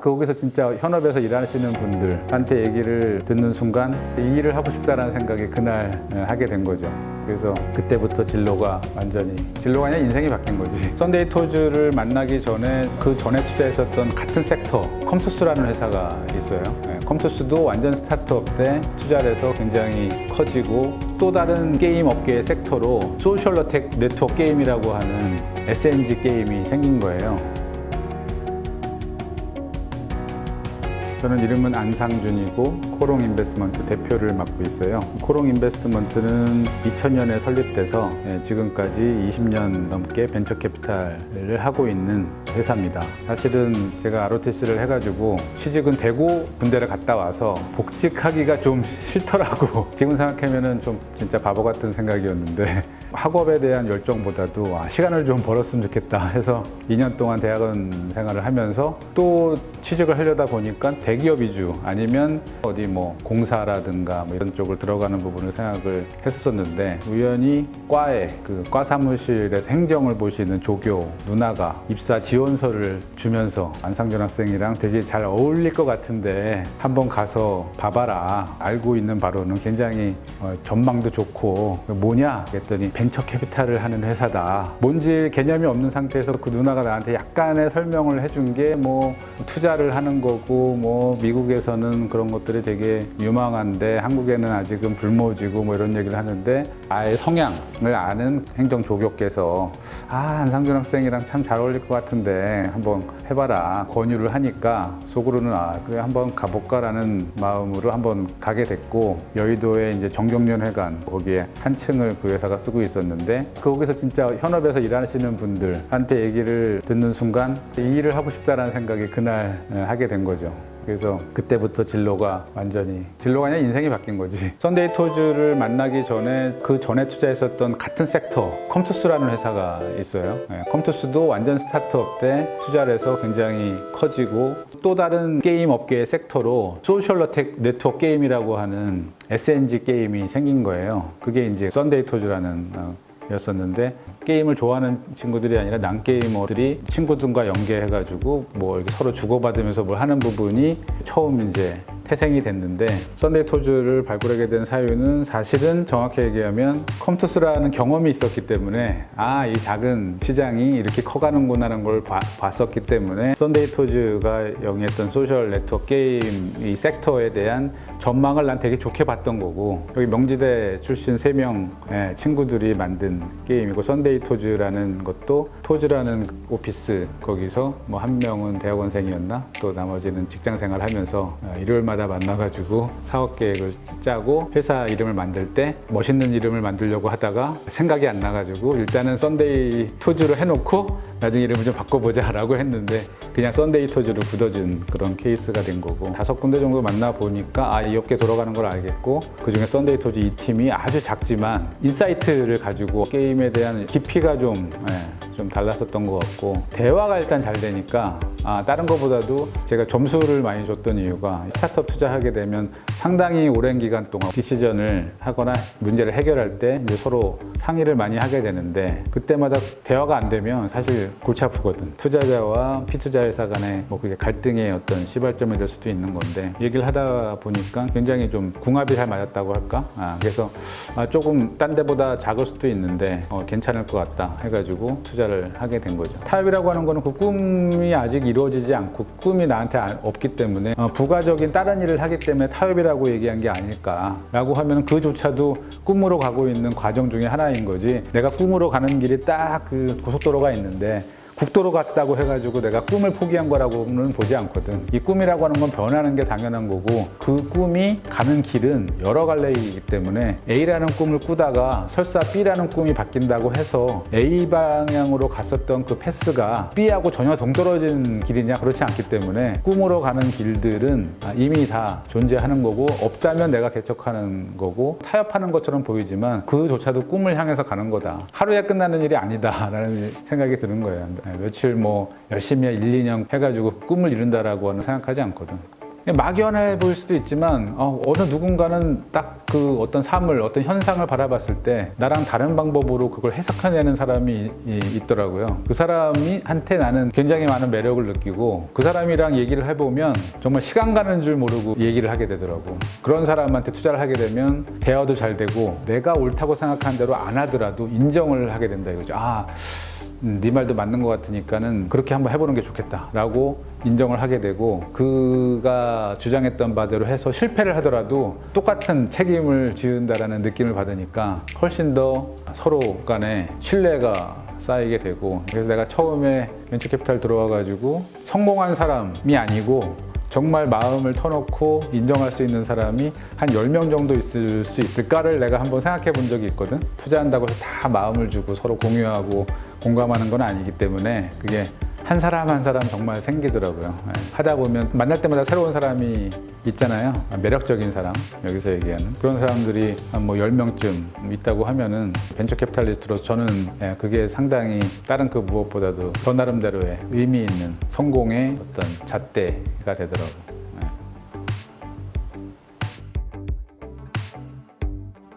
거기서 진짜 현업에서 일하시는 분들한테 얘기를 듣는 순간 이 일을 하고 싶다라는 생각이 그날 하게 된 거죠. 그래서 그때부터 진로가 아니라 인생이 바뀐 거지. 썬데이 토즈를 만나기 전에 그 전에 투자했었던 같은 섹터 컴투스라는 회사가 있어요. 컴투스도 완전 스타트업 때 투자를 해서 굉장히 커지고 또 다른 게임 업계의 섹터로 소셜 네트워크 게임이라고 하는 SNG 게임이 생긴 거예요. 저는 이름은 안상준이고 코롱 인베스트먼트 대표를 맡고 있어요. 코롱 인베스트먼트는 2000년에 설립돼서 지금까지 20년 넘게 벤처 캐피탈을 하고 있는 회사입니다. 사실은 제가 ROTC를 해가지고 취직은 되고 군대를 갔다 와서 복직하기가 좀 싫더라고. 지금 생각하면은 좀 진짜 바보 같은 생각이었는데 학업에 대한 열정보다도 시간을 좀 벌었으면 좋겠다 해서 2년 동안 대학원 생활을 하면서 또 취직을 하려다 보니까 대기업 위주 아니면 어디 뭐 공사라든가 뭐 이런 쪽을 들어가는 부분을 생각을 했었는데 우연히 과에 과 사무실에서 행정을 보시는 조교 누나가 입사 지원서를 주면서 안상준 학생이랑 되게 잘 어울릴 것 같은데 한번 가서 봐봐라. 알고 있는 바로는 굉장히 전망도 좋고 뭐냐 그랬더니 벤처 캐피탈을 하는 회사다. 뭔지 개념이 없는 상태에서 그 누나가 나한테 약간의 설명을 해준 게 뭐 투자를 하는 거고 뭐 미국에서는 그런 것들이 되게 유망한데 한국에는 아직은 불모지고 뭐 이런 얘기를 하는데 아예 성향을 아는 행정 조교께서 안상준 학생이랑 참 잘 어울릴 것 같은데 한번 해봐라 권유를 하니까 속으로는 그래 한번 가볼까라는 마음으로 한번 가게 됐고 여의도에 이제 정경련회관 거기에 한 층을 그 회사가 쓰고 있었는데 거기서 진짜 현업에서 일하시는 분들한테 얘기를 듣는 순간 이 일을 하고 싶다라는 생각이 그날 하게 된 거죠. 그래서 그때부터 진로가 아니라 인생이 바뀐 거지. 썬데이 토즈를 만나기 전에 그 전에 투자했었던 같은 섹터 컴투스라는 회사가 있어요. 컴투스도 완전 스타트업 때 투자를 해서 굉장히 커지고 또 다른 게임 업계의 섹터로 소셜 네트워크 게임이라고 하는 SNG 게임이 생긴 거예요. 그게 이제 썬데이 토즈라는 였었는데 게임을 좋아하는 친구들이 아니라 난게이머들이 친구들과 연계해가지고 뭐 이렇게 서로 주고받으면서 뭘 하는 부분이 처음 이제 태생이 됐는데 썬데이 토즈를 발굴하게 된 사유는 사실은 정확히 얘기하면 컴투스라는 경험이 있었기 때문에 이 작은 시장이 이렇게 커가는구나라는 걸 봤었기 때문에 썬데이 토즈가 영위했던 소셜 네트워크 게임 이 섹터에 대한 전망을 난 되게 좋게 봤던 거고 여기 명지대 출신 3명의 친구들이 만든 게임이고 썬데이 토즈라는 것도 토즈라는 오피스 거기서 뭐 한 명은 대학원생이었나 또 나머지는 직장생활 하면서 일요일마다 만나가지고 사업 계획을 짜고 회사 이름을 만들 때 멋있는 이름을 만들려고 하다가 생각이 안 나가지고 일단은 썬데이 토즈로 해놓고 나중에 이름을 좀 바꿔보자 라고 했는데 그냥 썬데이 토즈로 굳어진 그런 케이스가 된 거고 5군데 정도 만나보니까 이 업계 돌아가는 걸 알겠고 그중에 썬데이 토즈 이 팀이 아주 작지만 인사이트를 가지고 게임에 대한 깊이가 좀 달랐었던 것 같고 대화가 일단 잘 되니까 다른 것보다도 제가 점수를 많이 줬던 이유가 스타트업 투자하게 되면 상당히 오랜 기간 동안 디시전을 하거나 문제를 해결할 때 이제 서로 상의를 많이 하게 되는데 그때마다 대화가 안 되면 사실 골치 아프거든. 투자자와 피투자 회사 간에 뭐 그게 갈등의 어떤 시발점이 될 수도 있는 건데 얘기를 하다 보니까 굉장히 좀 궁합이 잘 맞았다고 할까? 그래서 조금 딴 데보다 작을 수도 있는데 괜찮을 것 같다 해가지고 투자를 하게 된 거죠. 타협이라고 하는 거는 그 꿈이 아직 이루어지지 않고 꿈이 나한테 없기 때문에 부가적인 다른 일을 하기 때문에 타협이라고 얘기한 게 아닐까라고 하면 그조차도 꿈으로 가고 있는 과정 중에 하나인 거지 내가 꿈으로 가는 길이 딱 그 고속도로가 있는데 국도로 갔다고 해가지고 내가 꿈을 포기한 거라고는 보지 않거든. 이 꿈이라고 하는 건 변하는 게 당연한 거고 그 꿈이 가는 길은 여러 갈래이기 때문에 A라는 꿈을 꾸다가 설사 B라는 꿈이 바뀐다고 해서 A 방향으로 갔었던 그 패스가 B하고 전혀 동떨어진 길이냐 그렇지 않기 때문에 꿈으로 가는 길들은 이미 다 존재하는 거고 없다면 내가 개척하는 거고 타협하는 것처럼 보이지만 그조차도 꿈을 향해서 가는 거다. 하루에 끝나는 일이 아니다 라는 생각이 드는 거예요. 며칠 뭐 열심히 1, 2년 해가지고 꿈을 이룬다라고 생각하지 않거든. 막연해 보일 수도 있지만 어느 누군가는 딱 그 어떤 삶을, 어떤 현상을 바라봤을 때 나랑 다른 방법으로 그걸 해석해내는 사람이 있더라고요. 그 사람이 한테 나는 굉장히 많은 매력을 느끼고 그 사람이랑 얘기를 해보면 정말 시간 가는 줄 모르고 얘기를 하게 되더라고. 그런 사람한테 투자를 하게 되면 대화도 잘 되고 내가 옳다고 생각하는 대로 안 하더라도 인정을 하게 된다 이거죠. 네 말도 맞는 것 같으니까는 그렇게 한번 해보는 게 좋겠다 라고 인정을 하게 되고, 그가 주장했던 바대로 해서 실패를 하더라도 똑같은 책임을 지은다라는 느낌을 받으니까 훨씬 더 서로 간에 신뢰가 쌓이게 되고, 그래서 내가 처음에 벤처캐피탈 들어와가지고 성공한 사람이 아니고 정말 마음을 터놓고 인정할 수 있는 사람이 한 10명 정도 있을 수 있을까를 내가 한번 생각해 본 적이 있거든. 투자한다고 해서 다 마음을 주고 서로 공유하고 공감하는 건 아니기 때문에 그게 한 사람 한 사람 정말 생기더라고요. 하다 보면 만날 때마다 새로운 사람이 있잖아요. 매력적인 사람, 여기서 얘기하는 그런 사람들이 한 뭐 10명쯤 있다고 하면은 벤처 캐피탈리스트로 저는 그게 상당히 다른 그 무엇보다도 저 나름대로의 의미 있는 성공의 어떤 잣대가 되더라고요.